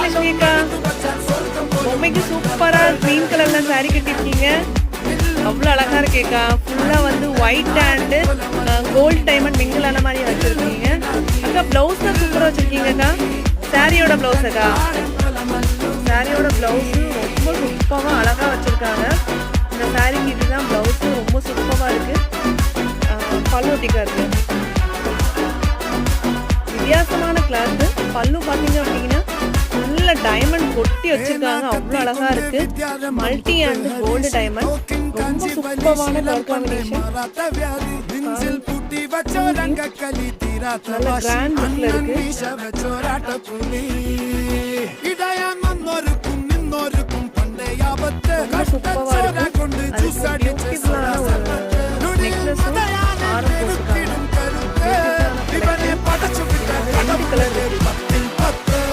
லட்சுமி அக்கா. பொம்மைக்கு சூப்பரா கிரீன் கலர்ல சாரி கட்டிருக்கீங்க. அவ்வளோ அழகா இருக்கேக்கா. ஃபுல்லா வந்து white and gold diamond mingle ஆன மாதிரி வச்சிருக்கீங்க அக்கா. பிளவுஸ் தான் சூப்பரா வச்சிருக்கீங்க அக்கா. சாரியோட பிளவுஸ் அக்கா. சாரியோட பிளவுஸ் ரொம்ப சூப்பராக அழகா வச்சிருக்காங்க. இந்த சாரிக்கு இதுதான் பிளவுஸ். ரொம்ப சூப்பராக இருக்கு. பல்லுட்டிக்கா இருக்கு. வித்தியாசமான கிளாத். பல்லு பார்த்தீங்க அப்படின்னா நல்ல டைமண்ட் கொட்டி வச்சிருக்காங்க. அவ்வளோ அழகா இருக்கு. Multi and gold diamond. ரொம்ப சூப்பரான கலர் காம்பினேஷன். நல்ல கிராண்ட் லுக்ல இருக்கு. ரொம்ப சூப்பரா